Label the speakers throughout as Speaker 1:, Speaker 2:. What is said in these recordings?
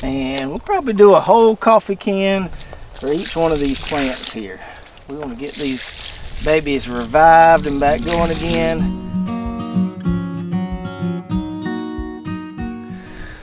Speaker 1: And we'll probably do a whole coffee can for each one of these plants here. We want to get these babies revived and back going again.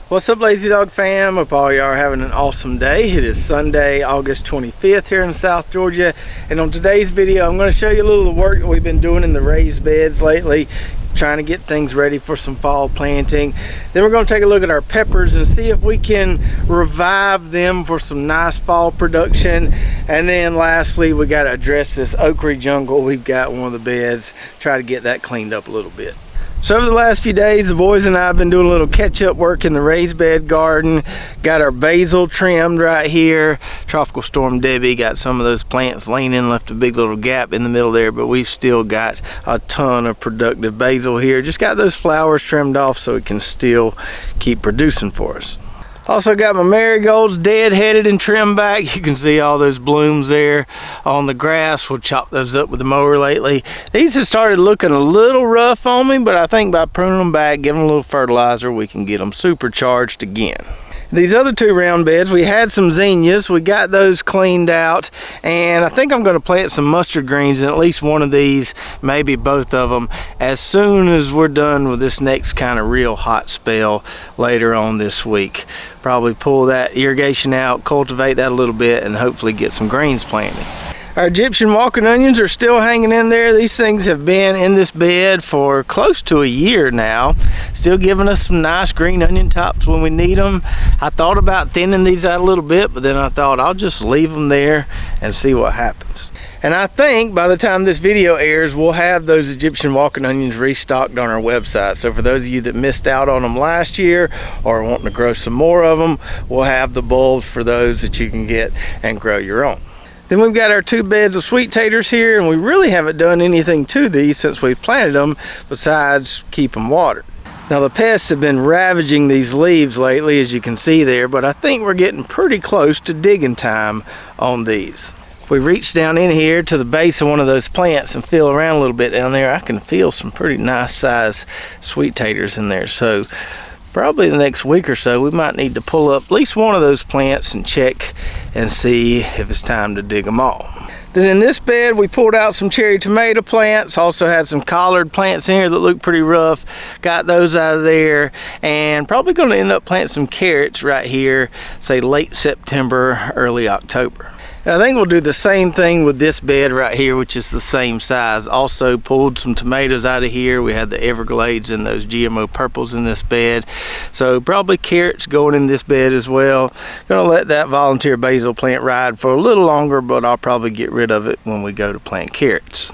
Speaker 1: What's up, Lazy Dog fam? Hope all y'all are having an awesome day. It is Sunday, August 25th here in South Georgia. And on today's video, I'm going to show you a little of the work that we've been doing in the raised beds lately, trying to get things ready for some fall planting. Then we're going to take a look at our peppers and see if we can revive them for some nice fall production. And then lastly, we got to address this okra jungle we've got in one of the beds, try to get that cleaned up a little bit. So over the last few days, the boys and I have been doing a little catch-up work in the raised bed garden. Got our basil trimmed right here. Tropical Storm Debbie got some of those plants leaning, left a big little gap in the middle there, but we've still got a ton of productive basil here. Just got those flowers trimmed off so it can still keep producing for us. Also got my marigolds dead-headed and trimmed back. You can see all those blooms there on the grass. We'll chop those up with the mower lately. These have started looking a little rough on me, but I think by pruning them back, giving them a little fertilizer, we can get them supercharged again. These other two round beds, we had some zinnias. We got those cleaned out, and I think I'm going to plant some mustard greens in at least one of these, maybe both of them, as soon as we're done with this next kind of real hot spell later on this week. Probably pull that irrigation out, cultivate that a little bit, and hopefully get some greens planted. Our Egyptian walking onions are still hanging in there. These things have been in this bed for close to a year now. Still giving us some nice green onion tops when we need them. I thought about thinning these out a little bit, but then I thought I'll just leave them there and see what happens. And I think by the time this video airs, we'll have those Egyptian walking onions restocked on our website. So for those of you that missed out on them last year or wanting to grow some more of them, we'll have the bulbs for those that you can get and grow your own. Then we've got our two beds of sweet taters here, and we really haven't done anything to these since we planted them besides keep them watered. Now the pests have been ravaging these leaves lately, as you can see there, but I think we're getting pretty close to digging time on these. If we reach down in here to the base of one of those plants and feel around a little bit down there, I can feel some pretty nice sized sweet taters in there. So probably the next week or so, we might need to pull up at least one of those plants and check and see if it's time to dig them all. Then in this bed, we pulled out some cherry tomato plants, also had some collard plants in here that look pretty rough. Got those out of there, and probably gonna end up planting some carrots right here, say late September, early October. And I think we'll do the same thing with this bed right here, which is the same size. Also pulled some tomatoes out of here. We had the Everglades and those GMO purples in this bed. So probably carrots going in this bed as well. Gonna let that volunteer basil plant ride for a little longer, but I'll probably get rid of it when we go to plant carrots.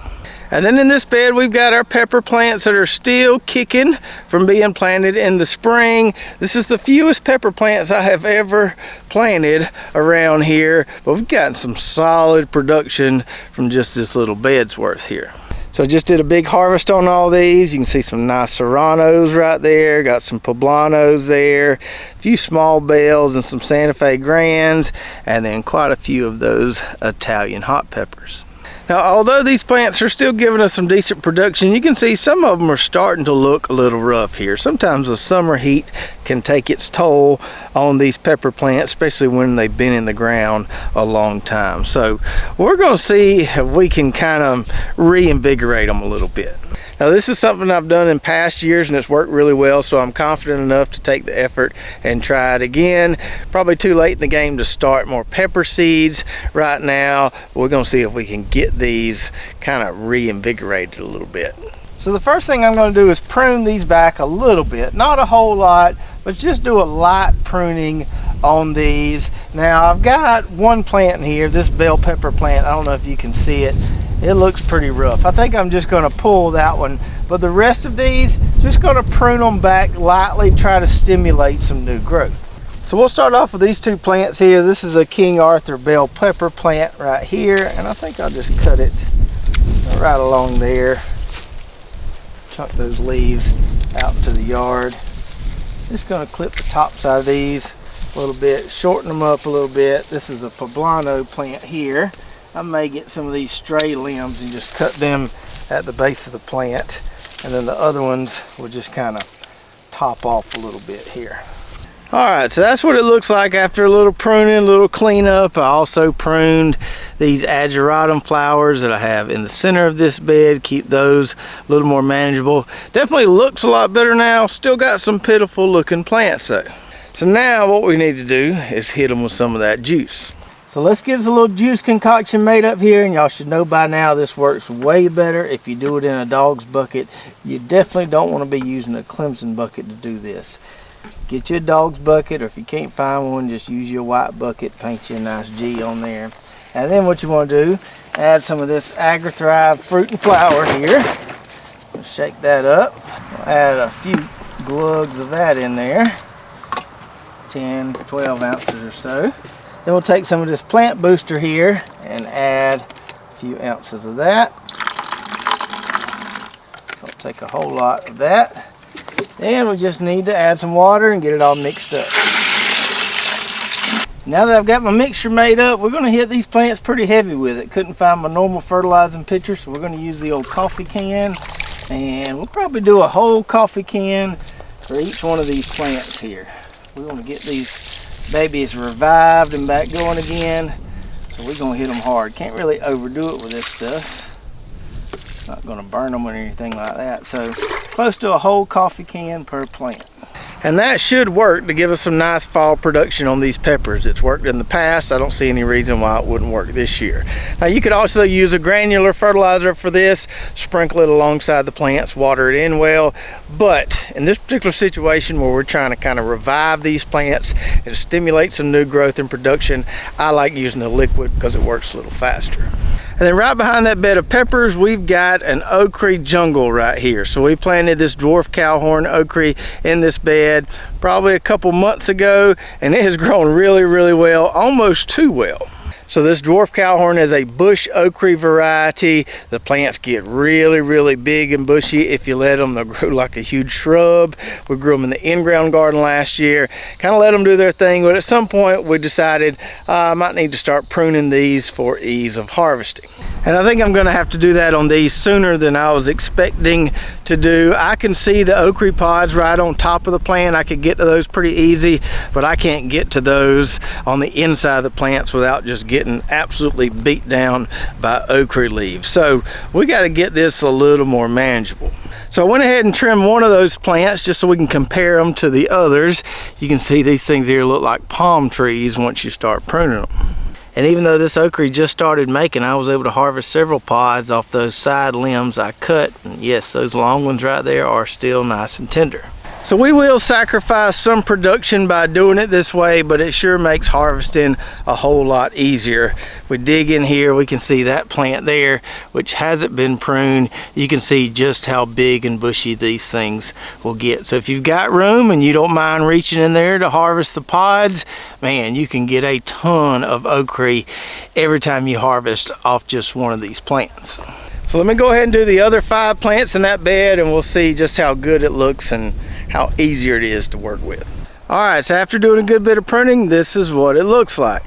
Speaker 1: And then in this bed, we've got our pepper plants that are still kicking from being planted in the spring. This is the fewest pepper plants I have ever planted around here, but we've gotten some solid production from just this little bed's worth here. So I just did a big harvest on all these. You can see some nice serranos right there, got some poblanos there, a few small bells and some Santa Fe grands, and then quite a few of those Italian hot peppers. Now, although these plants are still giving us some decent production, you can see some of them are starting to look a little rough here. Sometimes the summer heat can take its toll on these pepper plants, especially when they've been in the ground a long time. So we're going to see if we can kind of reinvigorate them a little bit. Now this is something I've done in past years and it's worked really well, so I'm confident enough to take the effort and try it again. Probably too late in the game to start more pepper seeds right now. We're gonna see if we can get these kind of reinvigorated a little bit. So the first thing I'm going to do is prune these back a little bit, not a whole lot, but just do a light pruning on these. Now I've got one plant in here, this bell pepper plant. I don't know if you can see it. It looks pretty rough. I think I'm just going to pull that one, but the rest of these, just going to prune them back lightly, try to stimulate some new growth. So we'll start off with these two plants here. This is a King Arthur bell pepper plant right here, and I think I'll just cut it right along there. Chunk those leaves out into the yard. Just going to clip the top side of these a little bit, shorten them up a little bit. This is a poblano plant here. I may get some of these stray limbs and just cut them at the base of the plant, and then the other ones will just kind of top off a little bit here. Alright, so that's what it looks like after a little pruning, a little cleanup. I also pruned these ageratum flowers that I have in the center of this bed, keep those a little more manageable. Definitely looks a lot better now. Still got some pitiful looking plants though. So now what we need to do is hit them with some of that juice. So let's get this little juice concoction made up here, and y'all should know by now this works way better if you do it in a dog's bucket. You definitely don't want to be using a Clemson bucket to do this. Get you a dog's bucket, or if you can't find one, just use your white bucket, paint you a nice G on there. And then what you want to do, add some of this IRRIGATION fruit and flower here. Shake that up. We'll add a few glugs of that in there, 10 to 12 ounces or so. Then we'll take some of this plant booster here and add a few ounces of that. I'll take a whole lot of that. Then we just need to add some water and get it all mixed up. Now that I've got my mixture made up, we're going to hit these plants pretty heavy with it. Couldn't find my normal fertilizing pitcher, so we're going to use the old coffee can. And we'll probably do a whole coffee can for each one of these plants here. We want to get these babies revived and back going again, so we're going to hit them hard. Can't really overdo it with this stuff. Not going to burn them or anything like that. So close to a whole coffee can per plant. And that should work to give us some nice fall production on these peppers. It's worked in the past. I don't see any reason why it wouldn't work this year. Now you could also use a granular fertilizer for this, sprinkle it alongside the plants, water it in well. But in this particular situation where we're trying to kind of revive these plants and stimulate some new growth and production, I like using the liquid because it works a little faster. And then right behind that bed of peppers, we've got an okra jungle right here. So we planted this dwarf cowhorn okra in this bed probably a couple months ago, and it has grown really, really well, almost too well. So this dwarf cowhorn is a bush okra variety. The plants get really, really big and bushy if you let them. They'll grow like a huge shrub. We grew them in the in-ground garden last year. Kind of let them do their thing, but at some point we decided I might need to start pruning these for ease of harvesting. And I think I'm going to have to do that on these sooner than I was expecting to do. I can see the okra pods right on top of the plant. I could get to those pretty easy, but I can't get to those on the inside of the plants without just getting absolutely beat down by okra leaves. So we got to get this a little more manageable. So I went ahead and trimmed one of those plants just so we can compare them to the others. You can see these things here look like palm trees once you start pruning them. And even though this okra just started making, I was able to harvest several pods off those side limbs I cut. And yes, those long ones right there are still nice and tender. So we will sacrifice some production by doing it this way, but it sure makes harvesting a whole lot easier. If we dig in here, we can see that plant there, which hasn't been pruned. You can see just how big and bushy these things will get. So if you've got room and you don't mind reaching in there to harvest the pods, man, you can get a ton of okra every time you harvest off just one of these plants. So let me go ahead and do the other 5 plants in that bed, and we'll see just how good it looks and how easier it is to work with. Alright, so after doing a good bit of pruning, this is what it looks like.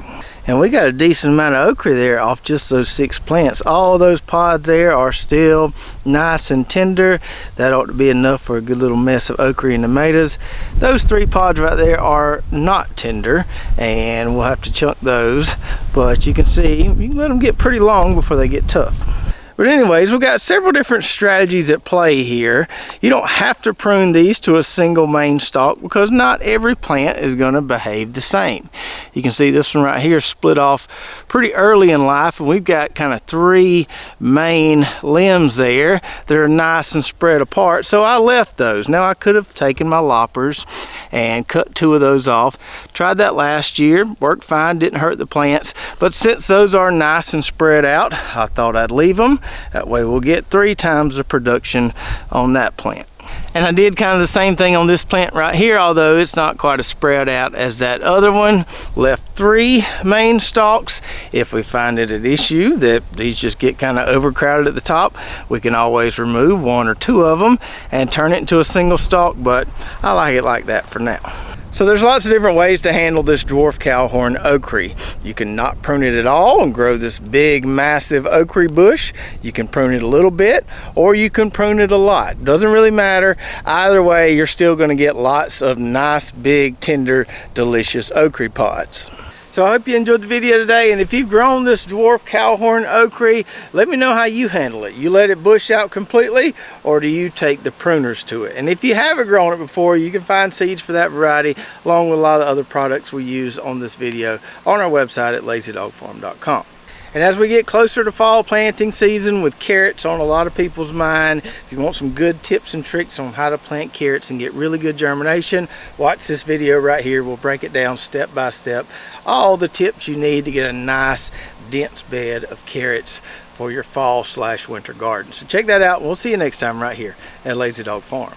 Speaker 1: And we got a decent amount of okra there off just those 6 plants. All those pods there are still nice and tender. That ought to be enough for a good little mess of okra and tomatoes. Those 3 pods right there are not tender, and we'll have to chunk those. But you can see, you can let them get pretty long before they get tough. But anyways, we've got several different strategies at play here. You don't have to prune these to a single main stalk because not every plant is going to behave the same. You can see this one right here split off pretty early in life, and we've got kind of 3 main limbs there that are nice and spread apart. So I left those. Now I could have taken my loppers and cut 2 of those off. Tried that last year, worked fine, didn't hurt the plants. But since those are nice and spread out, I thought I'd leave them. That way we'll get 3 times the production on that plant. And I did kind of the same thing on this plant right here, although it's not quite as spread out as that other one. Left 3 main stalks. If we find it an issue that these just get kind of overcrowded at the top, we can always remove 1 or 2 of them and turn it into a single stalk, but I like it like that for now. So there's lots of different ways to handle this dwarf cowhorn okra. You can not prune it at all and grow this big massive okra bush. You can prune it a little bit, or you can prune it a lot. Doesn't really matter. Either way, you're still going to get lots of nice big tender delicious okra pods. So I hope you enjoyed the video today, and if you've grown this dwarf cowhorn okra, let me know how you handle it. You let it bush out completely, or do you take the pruners to it? And if you haven't grown it before, you can find seeds for that variety along with a lot of other products we use on this video on our website at lazydogfarm.com. And as we get closer to fall planting season with carrots on a lot of people's mind, if you want some good tips and tricks on how to plant carrots and get really good germination, watch this video right here. We'll break it down step by step, all the tips you need to get a nice dense bed of carrots for your fall/winter garden. So check that out, and we'll see you next time right here at Lazy Dog Farm.